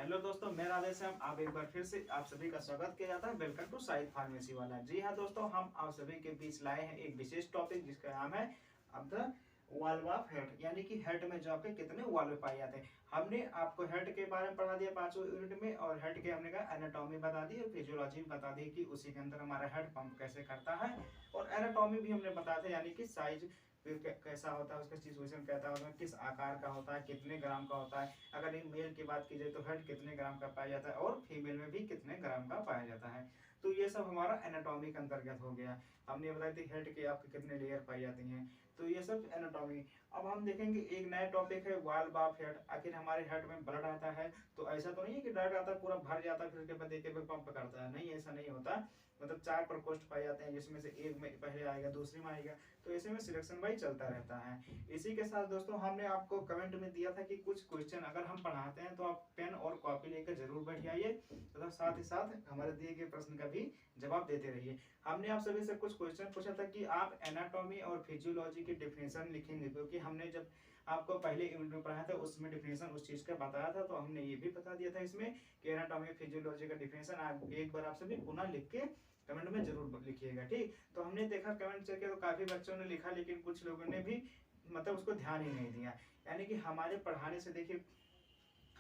Hello दोस्तों, मेरा आदेश है आप एक बार फिर से आप सभी का स्वागत किया जाता है। वेलकम टू साइड फार्मेसी वाला। जी हाँ दोस्तों, हम आप सभी के बीच लाए हैं एक विशेष टॉपिक जिसका नाम है अब द वाल्व ऑफ हार्ट, यानी कि हार्ट में जो आपके कितने वाल्व पाए जाते हैं। हमने आपको हार्ट के बारे में पढ़ा दिया 5वें यूनिट में, और हार्ट के हमने कहा एनाटॉमी बता दी और फिजियोलॉजी बता दी कि उसी के अंदर हमारा हार्ट पंप कैसे करता है, और एनाटॉमी भी हमने बताया था, यानी कि साइज कैसा होता है, उसका सिचुएशन कैसा होता है, किस आकार का होता है, कितने ग्राम का होता है। अगर ये मेल की बात की जाए तो हार्ट कितने ग्राम का पाया जाता है, और फीमेल में भी कितने ग्राम का पाया जाता है। तो ये सब हमारा एनाटॉमी के अंतर्गत हो गया। हमने बताया थी हार्ट के आपके कितने लेयर पाई जाती हैं, तो ये सब एनाटॉमी। अब हम देखेंगे एक नया टॉपिक है वाल्व ऑफ हार्ट। आखिर हमारे हार्ट में ब्लड आता है तो ऐसा तो नहीं है कि ब्लड आता है पूरा भर जाता है फिर उसके बाद एक पंप करता है, नहीं ऐसा नहीं होता। मतलब 4 प्रकोष्ठ पाए जाते हैं जिसमें से एक में पहले आएगा दूसरी में आएगा, तो ऐसे में सिलेक्शन वाइज चलता रहता है। इसी के साथ दोस्तों हमने आपको कमेंट में दिया था कि कुछ क्वेश्चन अगर हम पढ़ाते हैं तो आप पेन और कॉपी लेकर जरूर बैठ जाइए, तथा साथ ही साथ हमारे दिए गए प्रश्न का भी जवाब देते रहिए। हमने आप सभी से कुछ क्वेश्चन पूछा था कि आप एनाटॉमी और फिजियोलॉजी की डिफिनेशन लिखेंगे, क्योंकि हमने जब आपको पहले यूनिट में पढ़ाया था उसमें डिफिनेशन उस चीज का बताया था, तो हमने ये भी बता दिया था इसमें कि एनाटॉमी फिजियोलॉजी का डिफिनेशन आप एक बार आप सभी पुनः लिख के कमेंट में जरूर लिखिएगा। ठीक, तो हमने देखा कमेंट चेक किया तो काफी बच्चों ने लिखा, लेकिन कुछ लोगों ने भी मतलब उसको ध्यान ही नहीं दिया। यानी कि हमारे पढ़ाने से देखिए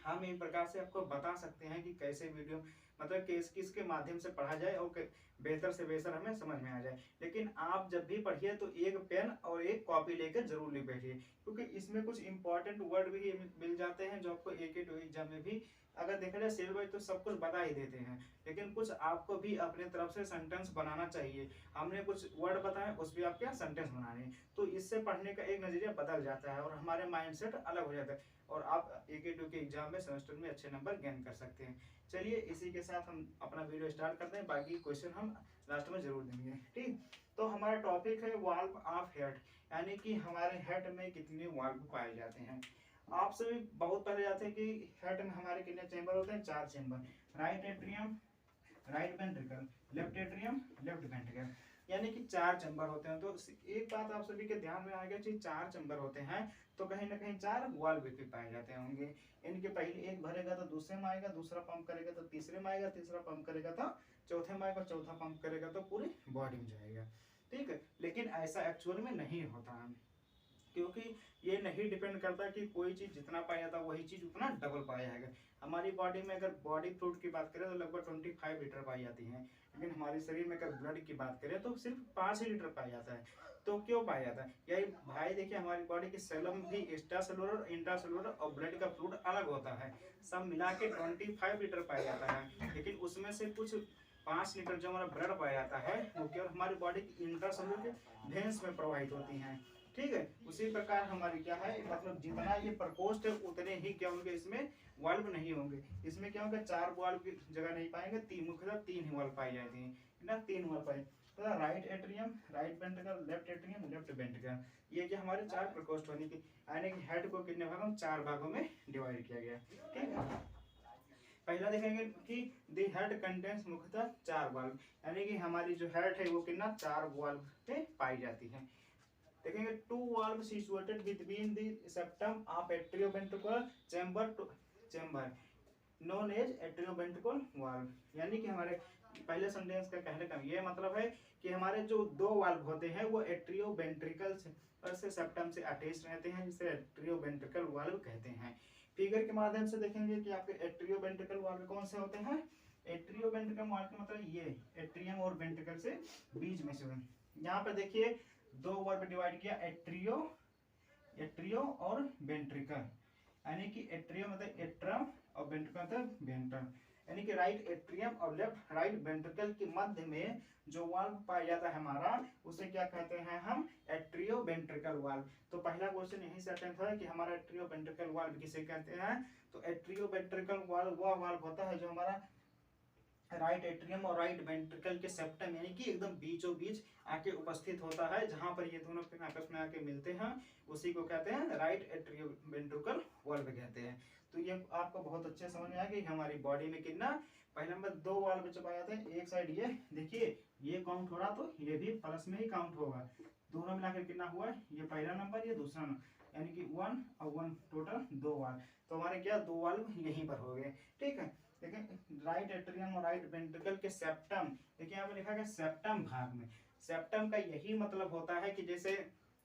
हम एक प्रकार से आपको बता सकते हैं कि कैसे वीडियो मतलब किसके माध्यम से पढ़ा जाए और बेहतर से बेहतर हमें समझ में आ जाए। लेकिन आप जब भी पढ़िए तो एक पेन और एक कॉपी लेकर जरूर लिख बैठिए, क्योंकि इसमें कुछ इंपॉर्टेंट वर्ड भी मिल जाते हैं जो आपको एक एग्जाम में भी अगर देखा जाए सिलेबस तो सब कुछ बता ही देते हैं, लेकिन कुछ आपको भी अपने तरफ से सेंटेंस बनाना चाहिए। हमने कुछ वर्ड बताए उस भी आपके सेंटेंस बनाने, तो इससे पढ़ने का एक नजरिया बदल जाता है और हमारे माइंडसेट अलग हो जाता है, और आप एक के एग्जाम में सेमेस्टर में अच्छे नंबर गेन कर सकते हैं। चलिए इसी के साथ हम अपना वीडियो स्टार्ट करते हैं, बाकी क्वेश्चन हम लास्ट में जरूर देंगे। ठीक, तो हमारा टॉपिक है वाल्व ऑफ हार्ट, यानी कि हमारे हार्ट में कितने वाल्व पाए जाते हैं। आप सभी बहुत पहले जाते हैं कि हार्ट में हमारे कितने चेंबर होते हैं, 4 chamber. Right atrium, right ventricle, left atrium, left ventricle, यानी कि 4 चैम्बर होते हैं। तो एक बात आप सभी के ध्यान में आएगा कि 4 चैम्बर होते हैं तो कहीं ना कहीं 4 वाल्व भी पाए जाते होंगे। इनके पहले एक भरेगा तो दूसरे में आएगा, दूसरा पंप करेगा तो तीसरे में आएगा, तीसरा पंप करेगा तो चौथे में आएगा, चौथा पंप करेगा तो पूरी बॉडी में जाएगा। ठीक है, लेकिन ऐसा एक्चुअल में नहीं होता है, क्योंकि ये नहीं डिपेंड करता कि कोई चीज जितना पाया जाता है वही चीज उतना डबल पाया जाएगा। हमारी बॉडी में अगर बॉडी फ्लूइड की बात करें तो लगभग 25 लीटर पाई जाती है, लेकिन हमारे शरीर में अगर ब्लड की बात करें तो सिर्फ 5 ही लीटर पाया जाता है। तो क्यों पाया जाता है, यही भाई देखिए हमारी बॉडी की सेलों में भी एक्स्ट्रा सेलुलर, इंट्रा सेलुलर और ब्लड का फ्लूइड अलग होता है। सब मिला के 25 लीटर पाया जाता है, लेकिन उसमें से कुछ 5 लीटर जो हमारा ब्लड पाया जाता है वो केवल हमारी बॉडी की इंट्रा सेलुलर वेन्स में प्रवाहित होती है। ठीक है, उसी प्रकार हमारी क्या है, मतलब जितना ये प्रकोष्ठ है उतने ही क्या होंगे इसमें वाल्व नहीं होंगे। इसमें क्या होगा, 4 वाल्व की जगह नहीं पाएंगे, तीन मुख्यतः 3 ही वाल्व पाई जाती है ना, 3 वाल्व पाए। तो right atrium, right ventricle, left atrium, left ventricle, ये क्या हमारे 4 प्रकोष्ठ होने की, यानी कि हेड को कितने भागों में, 4 भागों में डिवाइड किया गया। ठीक है, पहला देखेंगे कि द हेड कंटेंस मुख्यतः 4 वाल्व, यानी कि हमारी जो हेड है वो कितना 4 वाल्व पे पाई जाती है। देखेंगे 2 valve situated between the septum of atrioventricular chamber to chamber known as atrioventricular valve, यानी कि हमारे पहले सेंटेंस का कहने का ये मतलब है कि हमारे जो 2 वाल्व होते हैं वो एट्रियोवेंट्रिकल से सेप्टम से अटैच रहते हैं, जिसे एट्रियोवेंट्रिकल वाल्व कहते हैं। फिगर के माध्यम से देखेंगे कि आपके एट्रियोवेंट्रिकल वाल्व कौन से होते हैं। एट्रियोवेंट्रिकल वाल्व का मतलब ये एट्रियम और वेंट्रिकल से बीच में से, यहाँ पे देखिए 2 वर्ड में डिवाइड किया, एट्रियो, एट्रियो और वेंट्रिकल, यानी कि एट्रियो मतलब एट्रम और वेंट्रिकल मतलब वेंट्रम, यानी कि राइट एट्रियम और लेफ्ट राइट वेंट्रिकल के मध्य में जो वाल्व पाया जाता है हमारा उसे क्या कहते हैं हम, एट्रियो वेंट्रिकल वाल्व। तो पहला क्वेश्चन यही से अटेम्प्ट है कि हमारा एट्रियो वेंट्रिकल वाल्व किसे कहते हैं। तो एट्रियो वेंट्रिकल वाल्व वह वाल्व होता है जो हमारा राइट एट्रियम और राइट वेंट्रिकल के सेप्टम यानी कि एकदम बीचों बीच आके उपस्थित होता है, जहां पर ये दोनों आपस में आके मिलते हैं उसी को कहते हैं राइट एट्रियो वेंट्रिकल वाल्व कहते हैं। तो ये आपको बहुत अच्छे समझ में आया कि हमारी बॉडी में कितना, पहले नंबर 2 वाल्व जब आए थे, एक साइड ये देखिए ये काउंट हो रहा तो ये भी प्लस में ही काउंट होगा, दोनों मिलाकर कितना हुआ, ये पहला नंबर ये दूसरा नंबर, यानी कि 1 और 1 टोटल 2 वाल्व। तो हमारे क्या 2 वाल्व यहीं पर हो गए, ठीक है। देखिए राइट एट्रियम और राइट वेंट्रिकल के सेप्टम, देखिए यहाँ पे लिखा है सेप्टम भाग में। सेप्टम का यही मतलब होता है कि जैसे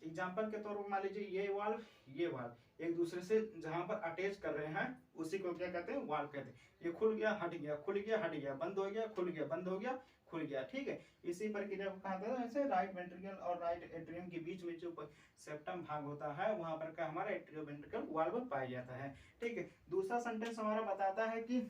एग्जाम्पल के तौर पर मान लीजिए ये वाल्व एक दूसरे से जहां पर अटैच कर रहे हैं उसी को क्या कहते हैं, वाल्व कहते हैं। ये खुल गया हट गया, खुल गया हट गया, बंद हो गया खुल गया, बंद हो गया खुल गया, ठीक है। इसी प्रक्रिया को कहा जाता है ऐसे राइट वेंट्रिकल और राइट एट्रियम के बीच में जो सेप्टम भाग होता है वहां पर का हमारा एट्रियो वेंट्रिकल वाल्व पाया जाता है, ठीक है। दूसरा सेंटेंस हमारा बताता है कि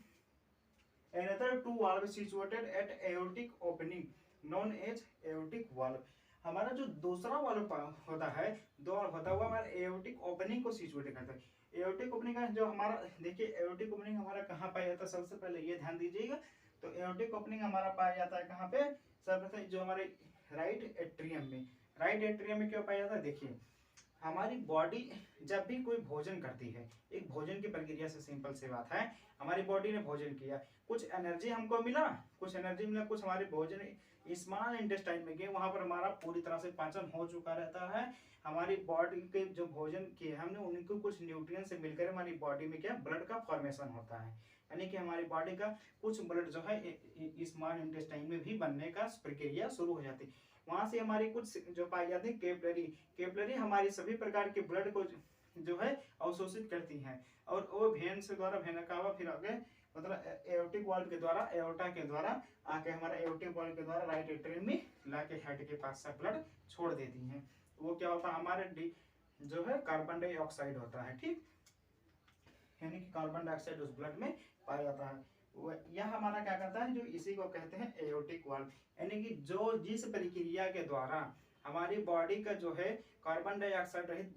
another two valve situated at aortic opening known as aortic valve। हमारा जो दूसरा वाल्व होता है, दो वाल्व होता है, वो हमारा एओर्टिक ओपनिंग को सिचुएट करता है। एओर्टिक ओपनिंग का जो हमारा देखिए एओर्टिक ओपनिंग हमारा कहाँ पाया जाता है, सबसे पहले ये ध्यान दीजिएगा। तो एओर्टिक ओपनिंग हमारा पाया जाता है कहाँ पे, सबसे जो हमारे राइट एट्रियम में। राइट एट्रियम में क्यों पाया जाता है, देखिए हमारी बॉडी जब भी कोई भोजन करती है, एक भोजन की प्रक्रिया से सिंपल सी बात है, हमारी बॉडी ने भोजन किया, कुछ एनर्जी हमको मिला, कुछ एनर्जी मिला, कुछ हमारे भोजन स्मॉल इंटेस्टाइन में गए, वहां पर हमारा पूरी तरह से पाचन हो चुका रहता है। हमारी बॉडी के जो भोजन किए हमने उनको कुछ न्यूट्रिएंट से मिलकर हमारी बॉडी में क्या ब्लड का फॉर्मेशन होता है, यानी कि हमारी बॉडी का कुछ ब्लड जो है स्मॉल इंटेस्टाइन में भी बनने का प्रक्रिया शुरू हो जाती है। वहां से हमारी कुछ जो पाई जाती है कैपिलरी, कैपिलरी हमारी सभी प्रकार के ब्लड को जो है अवशोषित करती हैं, और वो वेन से द्वारा वेना कावा फिर आगे मतलब एओर्टिक वाल्व के द्वारा एओर्टा के द्वारा आके हमारा एओर्टिक वाल्व के द्वारा राइट एट्रियम में लाके हेड के पास से ब्लड छोड़ देती हैं। वो क्या होता है हमारे जो है कार्बन डाइऑक्साइड होता है, ठीक, यानी कि कार्बन डाइऑक्साइड उस ब्लड में पाया जाता है। यह हमारा क्या करता है, जो इसी को कहते हैं एओर्टिक वाल्व, यानी कि जो जिस प्रक्रिया के द्वारा हमारी बॉडी का जो है कार्बन डाइऑक्साइड रहित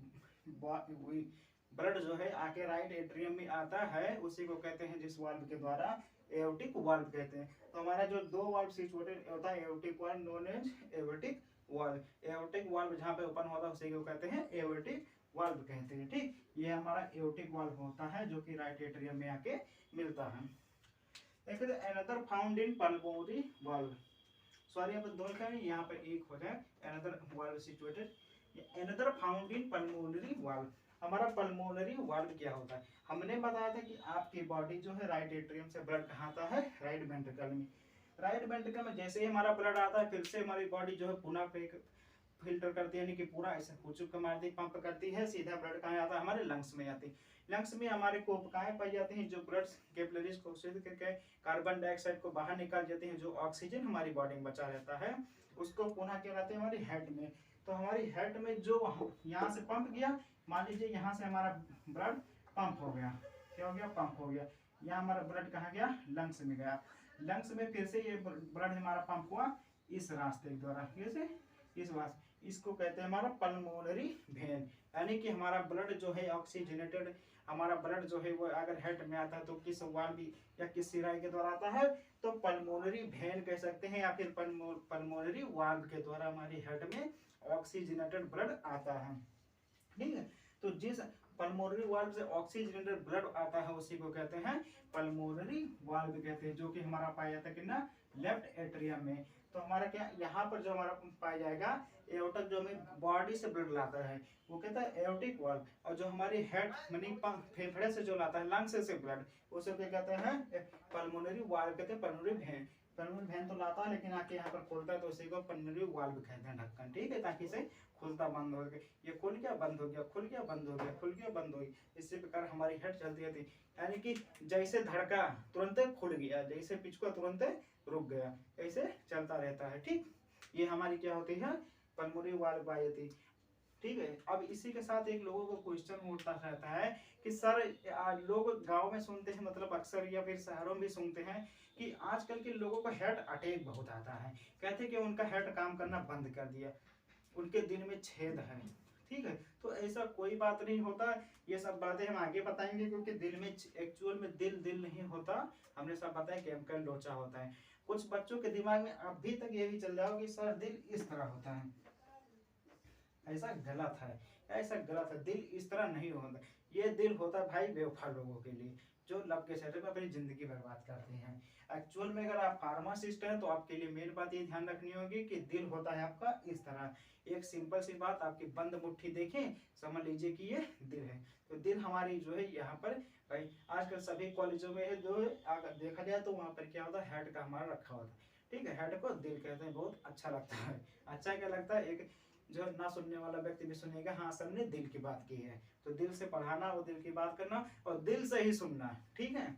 ब्लड जो है आके राइट एट्रियम में आता है, उसी को कहते हैं जिस वाल्व के द्वारा एओर्टिक वाल्व कहते हैं। तो हमारा जो दो वाल्व सिचुएटेड होता है aortic valve known as aortic valve. Aortic valve जहाँ पे ओपन होता है उसी को कहते हैं एओर्टिक वाल्व कहते हैं, ठीक। ये हमारा एओर्टिक वाल्व होता है जो कि राइट एट्रियम में आके मिलता है। Another found in pulmonary valve, sorry यहाँ पर दो लिखा है, यहाँ पर एक हो जाए another valve situated. Another found in pulmonary valve, हमारा पल्मोनरी वाल्व क्या होता है, हमने बताया था कि आपकी बॉडी जो है राइट एट्रियम से ब्लड कहाँ आता है, राइट वेंट्रिकल में। राइट वेंट्रिकल में जैसे ही हमारा ब्लड आता है फिर से हमारी बॉडी जो है पुनः फिल्टर करती है, यानी कि पूरा ऐसे फूचुक मारती पंप करती है, सीधा ब्लड कहाँ आता है, हमारे लंग्स में आती है। लंग्स में हमारे कोशिकाएं पाई जाती हैं जो ब्लड कैपिलरीज को अवशोषित करके कार्बन डाइऑक्साइड को बाहर निकाल जाती हैं, जो ऑक्सीजन हमारी बॉडी में बचा रहता है उसको पुनः क्या रहते हैं हमारी हेड में। तो हमारी हेड में जो यहाँ से पंप गया, मान लीजिए यहाँ से हमारा ब्लड पंप हो गया, क्या हो गया, पंप हो गया, यहाँ हमारा ब्लड कहाँ गया, लंग्स में गया। लंग्स में फिर से ये ब्लड हमारा पंप हुआ इस रास्ते के द्वारा, कैसे, इस वास्ते, इसको कहते हैं हमारा पल्मोनरी वेन, यानी कि हमारा ब्लड जो है ऑक्सीजनेटेड, हमारा ब्लड जो है वो अगर हेड में आता है तो किस वाल्व या किस सिराई के द्वारा आता है, तो पल्मोनरी वेन कह सकते हैं, या फिर पल्मोनरी वाल्व के द्वारा हमारी हेड में ऑक्सीजनेटेड ब्लड आता है, ठीक है। तो जिस पल्मोनरी वाल्व से ऑक्सीजनेटेड ब्लड आता है उसी को कहते हैं पल्मोनरी वाल्व कहते हैं, जो कि हमारा पाया जाता है कि ना लेफ्ट एट्रियम में। तो हमारा क्या यहाँ पर जो हमारा पाया जाएगा एओर्टिक, जो हमें बॉडी से ब्लड लाता है वो कहता है एओर्टिक वाल्व, और जो हमारी हेड मनी फेफड़े से जो लाता है लंग्स से ब्लड उसे क्या कहते हैं पल्मोनरी वाल्व कहते हैं, पल्मोनरी वेन। पल्मोनरी वेन तो लाता है लेकिन आके यहाँ पर खोलता है तो उसी को पल्मोनरी वाल्व कहते हैं, ढक्कन, ठीक है, ताकि इसे खुलता बंद हो गया, ये खुल गया बंद हो गया, खुल गया बंद हो गया, खुल गया बंद हो गया, इसी प्रकार हमारी हेड चलती रहती, यानी कि जैसे धड़का तुरंत खुल गया, जैसे पिचका तुरंत रुक गया, ऐसे चलता रहता है, ठीक। ये हमारी क्या होती है पल्मोनरी वाल्व पाई जाती, ठीक है। अब इसी के साथ एक लोगों को क्वेश्चन उठता रहता है कि सर लोग गांव में सुनते हैं, मतलब अक्सर या फिर शहरों में भी सुनते हैं कि आजकल के लोगों को हार्ट अटैक बहुत आता है, कहते हैं कि उनका हार्ट काम करना बंद कर दिया, उनके दिल में छेद है, ठीक है। तो ऐसा कोई बात नहीं होता, ये सब बातें हम आगे बताएंगे, क्योंकि दिल में एक्चुअल में दिल नहीं होता, हमने सब बताया केमिकल लोचा होता है। कुछ बच्चों के दिमाग में अभी तक ये भी चल जाओ कि सर दिल इस तरह होता है, ऐसा गलत है, ऐसा गलत है, दिल इस तरह नहीं होता, ये दिल होता है भाई बेवफा लोगों के लिए, जो लब के सहारे पे अपनी जिंदगी बर्बाद करते हैं। एक्चुअल में अगर आप फार्मासिस्ट हैं तो आपके लिए मेन बात ये ध्यान रखनी होगी कि दिल होता है आपका इस तरह। एक सिंपल सी बात, आपकी बंद मुट्ठी देखें, समझ लीजिए कि ये दिल है। तो दिल हमारी जो है यहाँ पर भाई आजकल सभी कॉलेजों में है, जो अगर देखा जाए तो वहाँ पर क्या होता है, हेड का हमारा रखा होता है। ठीक है, हेड को दिल कहते हैं, बहुत अच्छा लगता है। अच्छा क्या लगता है, एक जो ना सुनने वाला व्यक्ति भी सुनेगा, हाँ सर ने दिल की बात की है। तो दिल से पढ़ाना और दिल की बात करना और दिल से ही सुनना, ठीक है,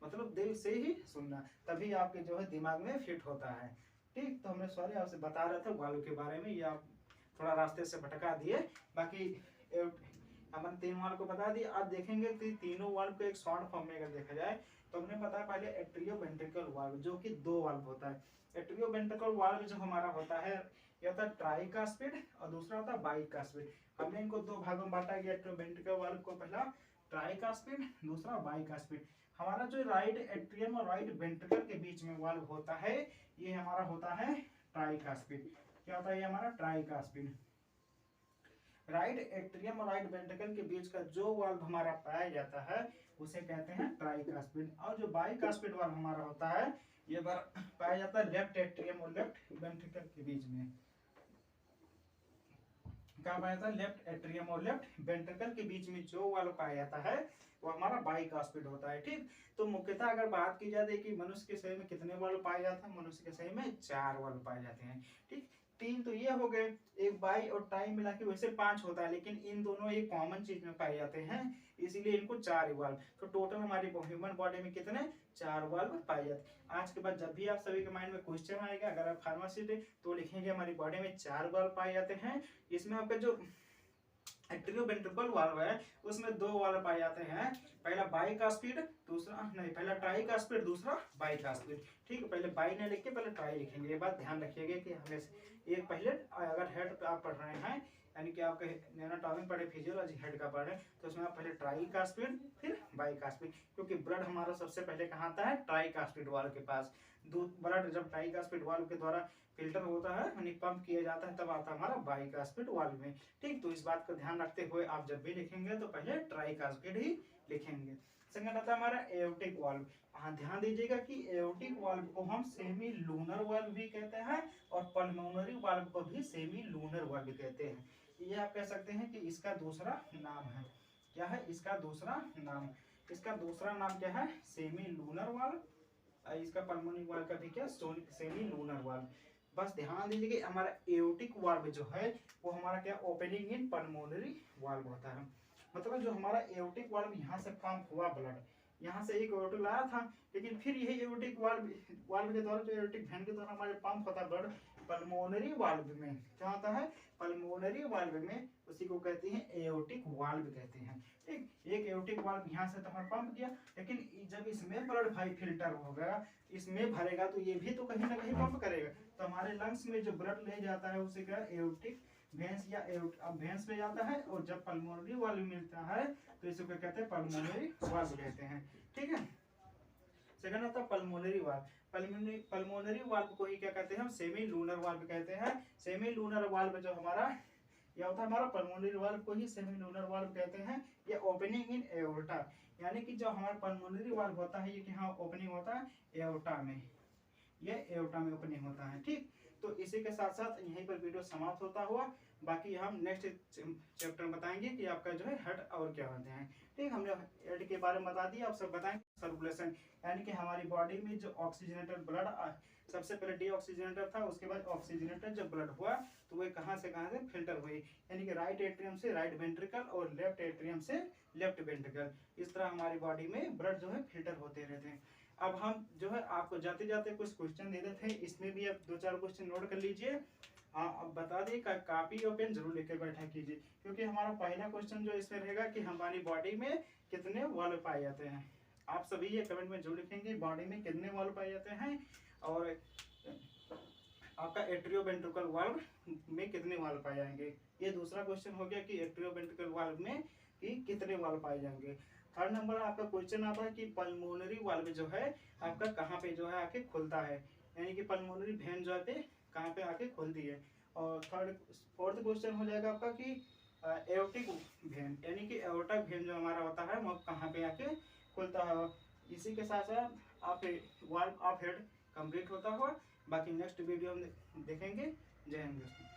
मतलब दिल से ही सुनना, तभी आपके जो है दिमाग में फिट होता है। ठीक, तो हमने सॉरी आपसे बता रहे थे वाल्व के बारे में, ये आप थोड़ा रास्ते से भटका दिए। बाकी हमने 3 वाल्व को बता दिया। अब देखेंगे कि तीनों वाल्व को एक शॉर्ट फॉर्म में अगर देखा जाए तो हमने पता है पहले एट्रियोवेंट्रिकल वाल्व, जो कि 2 वाल्व होता है। एट्रियोवेंट्रिकल वाल्व जो हमारा होता है, यह होता है ट्राइकास्पिड और दूसरा होता है बाइकास्पिड। हमने इनको 2 भागों में बांटा गया। एट्रियोवेंट्रिकल वाल्व को पहला ट्राइकास्पिड, दूसरा बाइकास्पिड। हमारा जो राइट एट्रियम और राइट वेंट्रिकल के बीच में वाल्व होता है, ये हमारा होता है ट्राइकास्पिड। क्या होता है ये हमारा ट्राइकास्पिड। राइट एट्रियम और राइट वेंट्रिकल के बीच का जो वाल्व हमारा पाया जाता है उसे कहते हैं ट्राइकास्पिड। और जो बाइकास्पिड वाल्व हमारा होता है, ये पाया जाता है लेफ्ट एट्रियम और लेफ्ट वेंट्रिकल के बीच में। क्या पाया जाता है, लेफ्ट एट्रियम और लेफ्ट वेंट्रिकल के बीच में जो वाल्व पाया जाता है वो हमारा बाइकास्पिड होता है। ठीक, तो मुख्यतः अगर बात की जाए कि मनुष्य के शरीर में कितने वाल्व पाए जाते हैं, मनुष्य के शरीर में 4 वाल्व पाए जाते हैं। ठीक, 3 तो ये हो गए, एक बाई और टाई मिला के वैसे 5 होता है, लेकिन इन दोनों एक कॉमन चीज में पाए जाते हैं, इसीलिए इनको 4 वाल्व। तो टोटल हमारी ह्यूमन बॉडी में कितने 4 वाल्व पाए जाते हैं। आज के बाद जब भी आप सभी के माइंड में क्वेश्चन आएगा, अगर आप फार्मासिस्ट है तो लिखेंगे हमारी बॉडी में 4 वाल्व पाए जाते हैं। इसमें आपका जो एट्रियोवेंट्रिकल वाल्व है उसमें 2 वाल्व पाए जाते हैं, पहला बाइकास्पिड, दूसरा नहीं, पहला ट्राइकास्पिड, दूसरा बाइकास्पिड। ठीक है, पहले बाई नहीं लिख के पहले ट्राई लिखेंगे। ये बात ध्यान रखिएगा कि हमें एक पहले अगर हेड पे आप पढ़ रहे हैं, यानी कि आपका एनाटॉमी पढ़े, फिजियोलॉजी हेड का पढ़े, तो उसमें आप पहले ट्राइकास्पिड फिर बाइकास्पिड, क्योंकि ब्लड हमारा सबसे पहले कहाँ आता है, ट्राइकास्पिड वाल्व के पास। ब्लड जब ट्राइकास्पिड वाल्व के द्वारा फिल्टर होता है, यानी पंप किया जाता है, तब आता है हमारा बाइकास्पिड वाल्व में। ठीक, तो इस बात को ध्यान रखते हुए आप जब भी लिखेंगे तो पहले ट्राइकास्पिड ही लिखेंगे। सेकंड आता है हमारा एओर्टिक वाल्व। हाँ, ध्यान दीजिएगा कि एओर्टिक वाल्व को हम सेमी लूनर वाल्व भी कहते हैं और पल्मोनरी वाल्व को भी सेमी लूनर वाल्व कहते हैं। ये आप कह सकते हैं कि इसका दूसरा नाम है। क्या है इसका दूसरा नाम? इसका दूसरा नाम क्या है, सेमी लूनर वाल्व। इसका पल्मोनरी वाल्व का भी क्या, सेमी लूनर वाल्व। बस ध्यान दीजिए कि हमारा एओर्टिक वाल्व जो है वो हमारा क्या, ओपनिंग इन पल्मोनरी वाल्व होता है। मतलब जो हमारा एओर्टिक वाल्व यहाँ से पंप हुआ ब्लड, यहाँ से एक एओर्टिक लाया था, लेकिन फिर यही एओर्टिक वाल्व के द्वारा, जो एओर्टिक वेन के द्वारा हमारे पंप होता है ब्लड पल्मोनरी वाल्व में, क्या होता है, पल्मोनरी वाल्व में, उसी को कहते हैं एओर्टिक वाल्व कहते हैं। ठीक, एक एओर्टिक वाल्व यहाँ से तो हमारा पंप किया, लेकिन जब इसमें ब्लड भाई फिल्टर होगा, इसमें भरेगा, तो ये भी तो कहीं ना कहीं पंप करेगा। तो हमारे लंग्स में जो ब्लड ले जाता है उसे क्या, एओर्टिक वेंस या वेंस में जाता है, और जब पल्मोनरी वाल्व मिलता है तो इसको क्या कहते हैं, पल्मोनरी वाल्व कहते हैं। ठीक है, सेकंड आता है पल्मोनरी वाल्व। पल्मोनरी वाल्व को ही क्या कहते हैं, हम सेमी लूनर वाल्व कहते हैं। सेमी लूनर वाल्व जो हमारा यह होता है, हमारा पल्मोनरी वाल्व को ही सेमी लूनर वाल्व कहते हैं। ये ओपनिंग इन एओर्टा, यानी कि जो हमारा पल्मोनरी वाल्व होता है ये यहाँ ओपनिंग होता है एओर्टा में, ये एओर्टा में ओपनिंग होता है। ठीक, तो इसी के साथ साथ यहीं पर वीडियो समाप्त होता हुआ, बाकी हम नेक्स्ट चैप्टर में बताएंगे कि आपका जो है हेड और क्या होते हैं। ठीक, हमने हेड के बारे में बता दिया, आप सब बताएंगे सर्कुलेशन, यानी कि हमारी बॉडी में जो ऑक्सीजनेटेड ब्लड, सबसे पहले डीऑक्सीजनेटेड था, उसके बाद ऑक्सीजनेटेड जब ब्लड हुआ तो वह कहाँ से फिल्टर हुई, यानी कि राइट एट्रियम से राइट वेंट्रिकल और लेफ्ट एट्रियम से लेफ्ट वेंट्रिकल। इस तरह हमारी बॉडी में ब्लड जो है फिल्टर होते रहते हैं। अब हम जो है आपको जाते जाते कुछ क्वेश्चन दे देते हैं, इसमें भी आप 2-4 क्वेश्चन नोट कर लीजिए। अब बता दें, कापी और पेन जरूर लेकर बैठा कीजिए, क्योंकि हमारा पहला क्वेश्चन जो इसमें रहेगा कि हमारी बॉडी में कितने वाल्व पाए जाते हैं। आप सभी ये कमेंट में जरूर लिखेंगे बॉडी में कितने वाल्व पाए जाते हैं, और आपका एट्रियोवेंट्रिकल वाल्व में कितने वाल्व पाए जाएंगे। ये दूसरा क्वेश्चन हो गया कि एट्रियोवेंट्रिकल वाल्व में कि कितने वाल्व पाए जाएंगे। थर्ड नंबर आपका क्वेश्चन आता है कि पल्मोनरी वाल्व जो है आपका कहाँ पे जो है आके खुलता है, यानी कि पल्मोनरी वेन जो है कहाँ पे आके खुलती है। और फोर्थ क्वेश्चन हो जाएगा आपका कि एओर्टिक वेन, यानी कि एओर्टा वेन जो हमारा होता है वो कहाँ पे आके खुलता है। इसी के साथ साथ आप वाल्व ऑफ हेड कंप्लीट होता हुआ बाकी नेक्स्ट वीडियो में देखेंगे। जय हिंद दोस्तों।